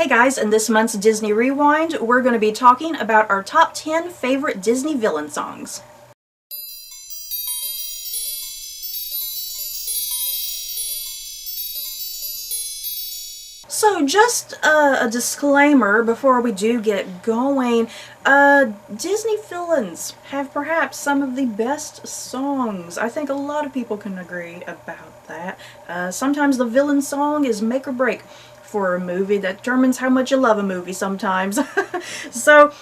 Hey guys, in this month's Disney Rewind, we're going to be talking about our top 10 favorite Disney villain songs. So just a disclaimer before we do get going, Disney villains have perhaps some of the best songs. I think a lot of people can agree about that. Sometimes the villain song is make or break for a movie. That determines how much you love a movie sometimes. So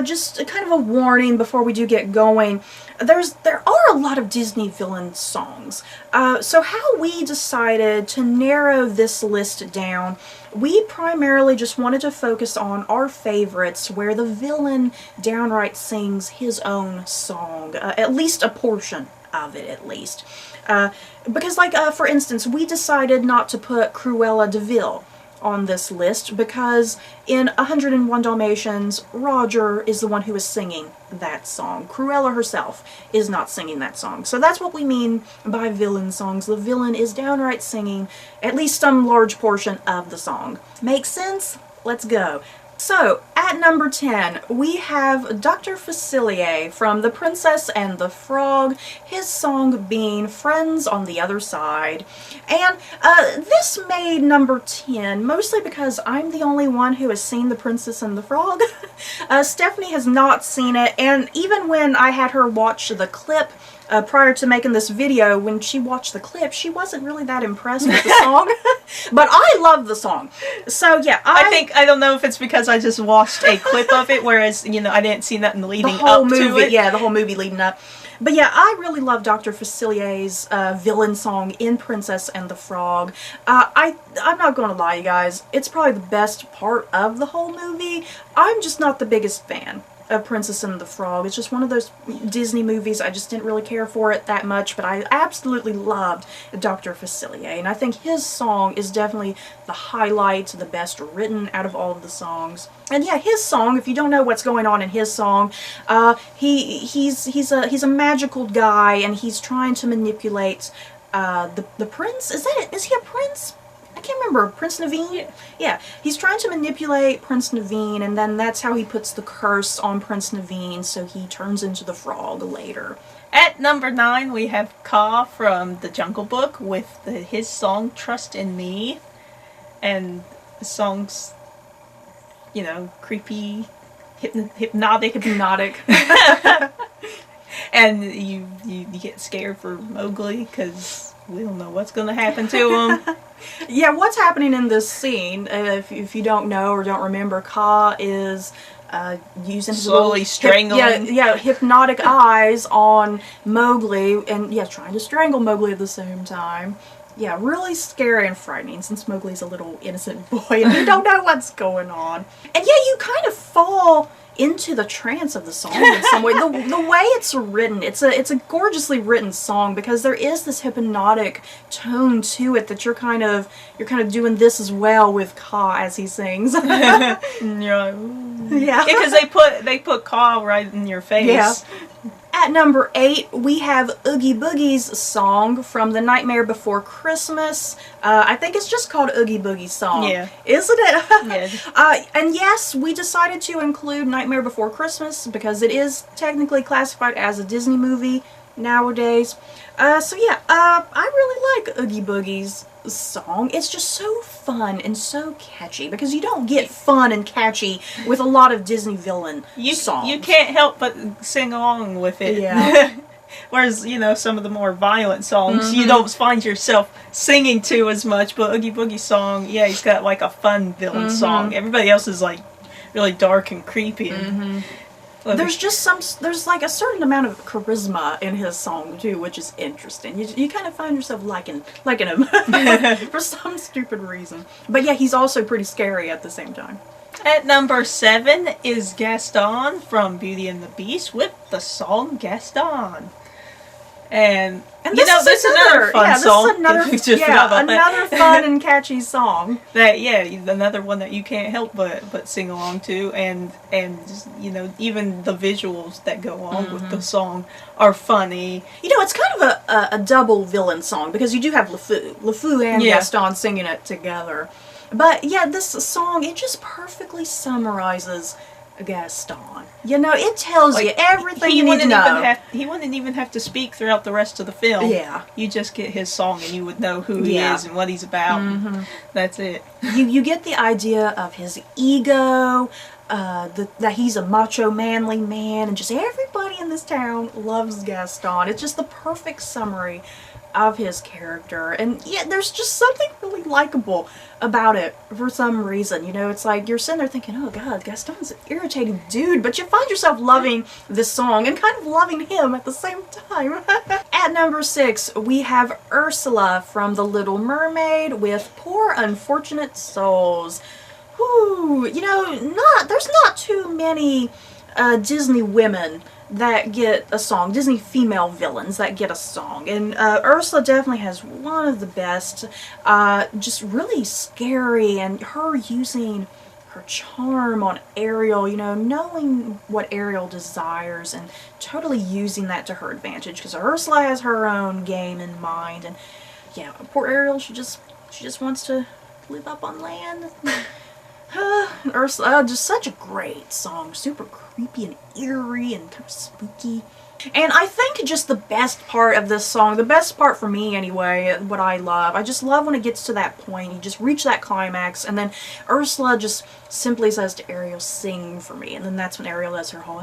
just kind of a warning before we do get going. There are a lot of Disney villain songs. So how we decided to narrow this list down, we primarily just wanted to focus on our favorites where the villain downright sings his own song, at least a portion of it at least. Because for instance, we decided not to put Cruella de Vil on this list because in 101 Dalmatians, Roger is the one who is singing that song. Cruella herself is not singing that song. So that's what we mean by villain songs. The villain is downright singing at least some large portion of the song. Make sense? Let's go. So, at number 10, we have Dr. Facilier from The Princess and the Frog, his song being Friends on the Other Side. And this made number 10 mostly because I'm the only one who has seen The Princess and the Frog. Stephanie has not seen it, and even when I had her watch the clip prior to making this video, when she watched the clip, she wasn't really that impressed with the song. But I love the song. So yeah, I don't know if it's because I just watched a clip of it, whereas, you know, I didn't see nothing leading up to it. Yeah, the whole movie leading up. But yeah, I really love Dr. Facilier's villain song in Princess and the Frog. I'm not going to lie, you guys, it's probably the best part of the whole movie. I'm just not the biggest fan of Princess and the Frog. It's just one of those Disney movies, I just didn't really care for it that much, but I absolutely loved Dr. Facilier, and I think his song is definitely the highlight, the best written out of all of the songs. And yeah, his song, if you don't know what's going on in his song, he's a magical guy, and he's trying to manipulate the prince. Is he a prince? I can't remember. Prince Naveen? Yeah. He's trying to manipulate Prince Naveen, and then that's how he puts the curse on Prince Naveen, so he turns into the frog later. At number 9, we have Kaa from The Jungle Book with his song Trust in Me. And the song's, you know, creepy, hypnotic. And you get scared for Mowgli because we don't know what's going to happen to him. Yeah, what's happening in this scene, if you don't know or don't remember, Kaa is using his slowly strangling. Hypnotic eyes on Mowgli, and yeah, trying to strangle Mowgli at the same time. Yeah, really scary and frightening since Mowgli's a little innocent boy and you don't know what's going on. And yeah, you kind of fall into the trance of the song in some way. The way it's written, it's a gorgeously written song because there is this hypnotic tone to it that you're kind of doing this as well with Kaa as he sings. Yeah, because they put Kaa right in your face. Yeah. At number 8, we have Oogie Boogie's song from The Nightmare Before Christmas. I think it's just called Oogie Boogie's song. Yeah. Isn't it? Yeah. And yes, we decided to include Nightmare Before Christmas because it is technically classified as a Disney movie nowadays. So yeah, I really like Oogie Boogie's song. It's just so fun and so catchy because you don't get fun and catchy with a lot of Disney villain songs. You can't help but sing along with it. Yeah. Whereas, you know, some of the more violent songs you don't find yourself singing to as much, but Oogie Boogie's song, yeah, he's got like a fun villain song. Everybody else is like really dark and creepy. And there's like a certain amount of charisma in his song too, which is interesting. You kind of find yourself liking him for some stupid reason. But yeah, he's also pretty scary at the same time. At number 7 is Gaston from Beauty and the Beast with the song Gaston. And this is another fun song. This is another fun and catchy song. Another one that you can't help but sing along to, and just, you know, even the visuals that go along with the song are funny. You know, it's kind of a double villain song because you do have LeFou and Gaston singing it together. But yeah, this song, it just perfectly summarizes Gaston. You know, it tells you everything you need to know. He wouldn't even have to speak throughout the rest of the film. Yeah. You just get his song and you would know who he is and what he's about. That's it. You get the idea of his ego, that he's a macho, manly man, and just everybody in this town loves Gaston. It's just the perfect summary of his character, and yeah, there's just something really likable about it for some reason. You know, it's like you're sitting there thinking, oh god, Gaston's an irritating dude, but you find yourself loving this song and kind of loving him at the same time. At number 6, we have Ursula from The Little Mermaid with Poor Unfortunate Souls. Whew, you know, there's not too many Disney women that get a song, Disney female villains that get a song, and Ursula definitely has one of the best, just really scary, and her using her charm on Ariel, you know, knowing what Ariel desires and totally using that to her advantage, because Ursula has her own game in mind, and yeah, poor Ariel, she just wants to live up on land. Ursula, just such a great song, super creepy and eerie and kind of spooky. And I think just the best part of this song, the best part for me anyway, what I love, I just love when it gets to that point, you just reach that climax, and then Ursula just simply says to Ariel, sing for me, and then that's when Ariel does her whole,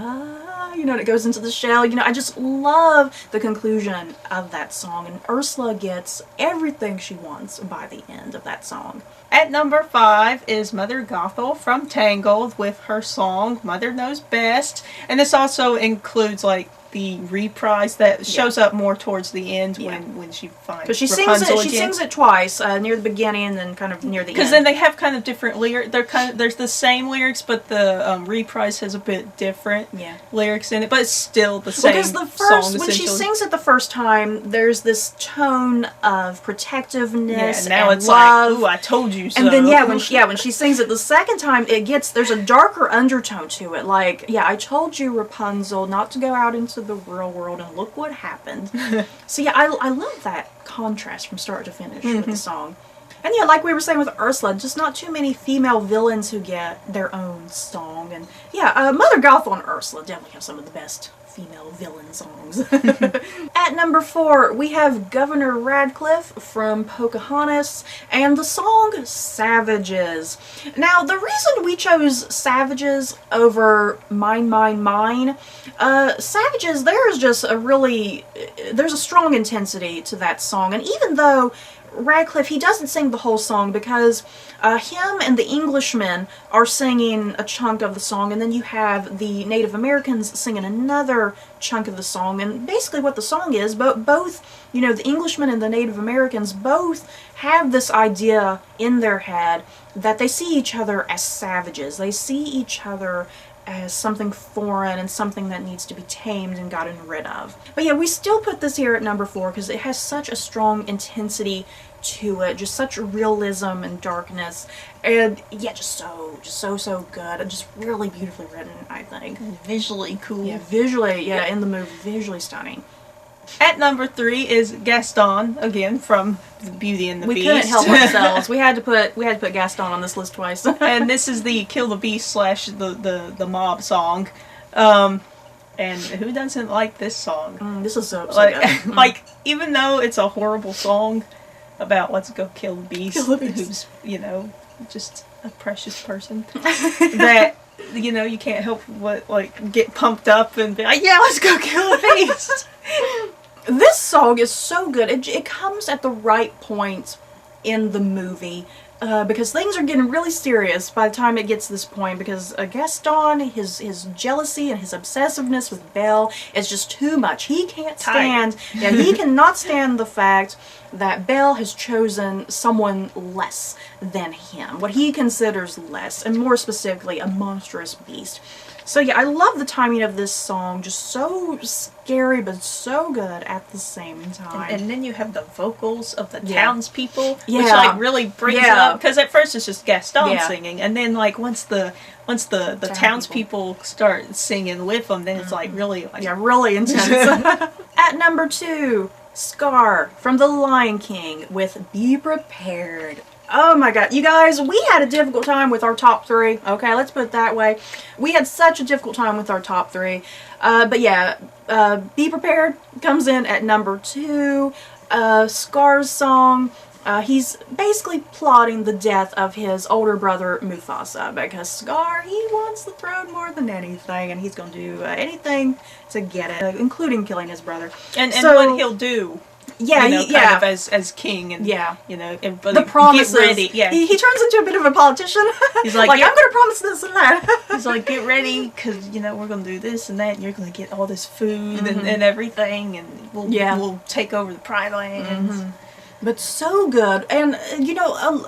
you know, and it goes into the shell, you know, I just love the conclusion of that song, and Ursula gets everything she wants by the end of that song. At number 5 is Mother Gothel from Tangled with her song Mother Knows Best. And this also includes like the reprise that shows up more towards the end when she finds because she Rapunzel sings it. She sings it twice, near the beginning and then kind of near the end. Because then they have kind of different lyrics. There's the same lyrics, but the reprise has a bit different lyrics in it. But it's still the same because the first song, when she sings it the first time, there's this tone of protectiveness now and it's love. like, ooh, I told you so. And then when she sings it the second time, there's a darker undertone to it. Like, I told you, Rapunzel, not to go out into the real world, and look what happened. So yeah, I love that contrast from start to finish with the song. And yeah, like we were saying with Ursula, just not too many female villains who get their own song. And yeah, Mother Gothel and Ursula definitely have some of the best female villain songs. At number 4, we have Governor Radcliffe from Pocahontas and the song Savages. Now, the reason we chose Savages over Mine, Mine, Mine, Savages, there's a strong intensity to that song. And even though Radcliffe, he doesn't sing the whole song because him and the Englishmen are singing a chunk of the song, and then you have the Native Americans singing another chunk of the song. And basically what the song is, both, you know, the Englishmen and the Native Americans both have this idea in their head that they see each other as savages. They see each other as something foreign and something that needs to be tamed and gotten rid of. But yeah, we still put this here at number 4 because it has such a strong intensity to it, just such realism and darkness, and yeah, just so good, and just really beautifully written, I think. Visually cool. Yeah, visually, in the movie, visually stunning. At number 3 is Gaston, again, from Beauty and the Beast. We couldn't help ourselves. We had to put Gaston on this list twice. And this is the Kill the Beast / the mob song. And who doesn't like this song? This is so good. Like, even though it's a horrible song about let's go kill the beast, who's, you know, just a precious person, that, you know, you can't help but, like, get pumped up and be like, yeah, let's go kill the beast. This song is so good. It comes at the right point in the movie, because things are getting really serious by the time it gets to this point, because Gaston, his jealousy and his obsessiveness with Belle is just too much. He can't stand, he cannot stand the fact that Belle has chosen someone less than him, what he considers less, and more specifically, a monstrous beast. So yeah, I love the timing of this song, just so scary but so good at the same time. And then you have the vocals of the townspeople, which like really brings it up, because at first it's just Gaston singing, and then like once the townspeople start singing with them, then it's like really really intense. At number 2, Scar from The Lion King with Be Prepared. Oh my god. You guys, we had a difficult time with our top 3. Okay, let's put it that way. We had such a difficult time with our top 3. But yeah, Be Prepared comes in at number 2. Scar's song. He's basically plotting the death of his older brother Mufasa, because Scar, he wants the throne more than anything, and he's going to do anything to get it, including killing his brother. And so, what he'll do. Yeah, you know, kind of as king, and you know, the promises. Get ready. Yeah, he turns into a bit of a politician. He's like, I'm going to promise this and that. He's like, get ready, because you know we're going to do this and that, and you're going to get all this food and everything, and we'll take over the Pride Lands. But so good, and you know,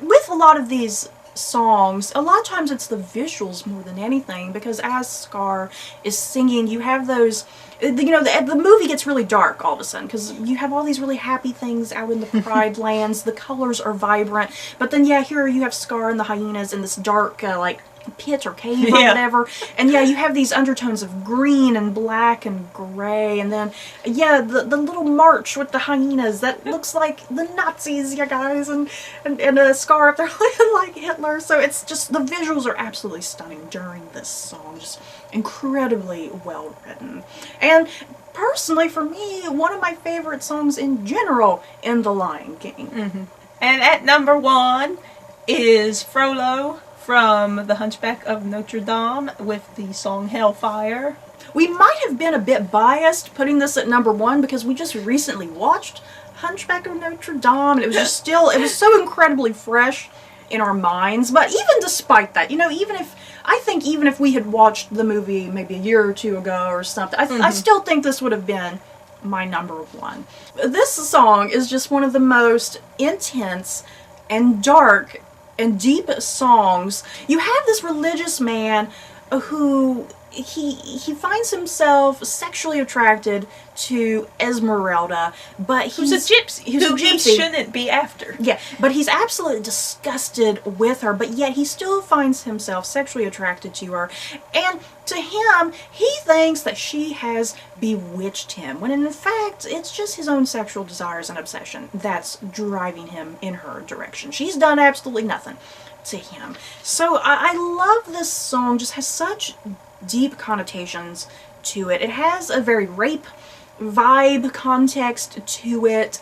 with a lot of these songs, a lot of times it's the visuals more than anything, because as Scar is singing, you have those, you know, the movie gets really dark all of a sudden, because you have all these really happy things out in the Pride Lands, the colors are vibrant, but then here you have Scar and the hyenas in this dark, like, pit or cave or whatever, and you have these undertones of green and black and gray, and then the little march with the hyenas that looks like the Nazis, you guys, and Scar up there looking like Hitler. So it's just, the visuals are absolutely stunning during this song, just incredibly well written. And personally, for me, one of my favorite songs in general in The Lion King. And at number 1 is Frollo from The Hunchback of Notre Dame with the song Hellfire. We might have been a bit biased putting this at number 1 because we just recently watched Hunchback of Notre Dame, and it was just still, it was so incredibly fresh in our minds. But even despite that, you know, I think even if we had watched the movie maybe a year or 2 ago or something, I still think this would have been my number 1. This song is just one of the most intense and dark and deep songs. You have this religious man who he finds himself sexually attracted to Esmeralda, but who's a gypsy. Who he shouldn't be after. Yeah, but he's absolutely disgusted with her, but yet he still finds himself sexually attracted to her. And to him, he thinks that she has bewitched him, when in fact, it's just his own sexual desires and obsession that's driving him in her direction. She's done absolutely nothing to him. So I love this song, just has such deep connotations to it. It has a very rape vibe context to it.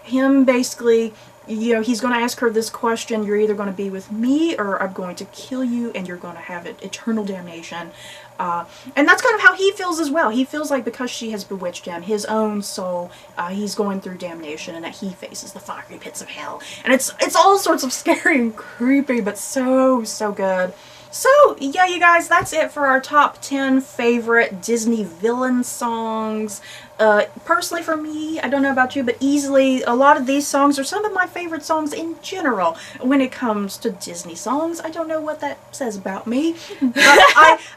Him basically, you know, he's going to ask her this question: you're either going to be with me or I'm going to kill you, and you're going to have eternal damnation. And that's kind of how he feels as well. He feels like because she has bewitched him, his own soul, he's going through damnation, and that he faces the fiery pits of hell. And it's all sorts of scary and creepy, but so good. So, yeah, you guys, that's it for our top 10 favorite Disney villain songs. Personally, for me, I don't know about you, but easily a lot of these songs are some of my favorite songs in general when it comes to Disney songs. I don't know what that says about me, but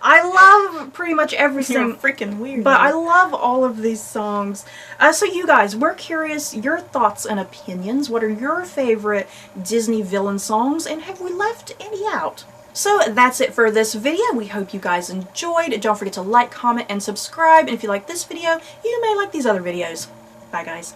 I love pretty much everything. You're freaking weird. But I love all of these songs. So you guys, we're curious your thoughts and opinions. What are your favorite Disney villain songs, and have we left any out? So that's it for this video. We hope you guys enjoyed. Don't forget to like, comment, and subscribe. And if you like this video, you may like these other videos. Bye, guys.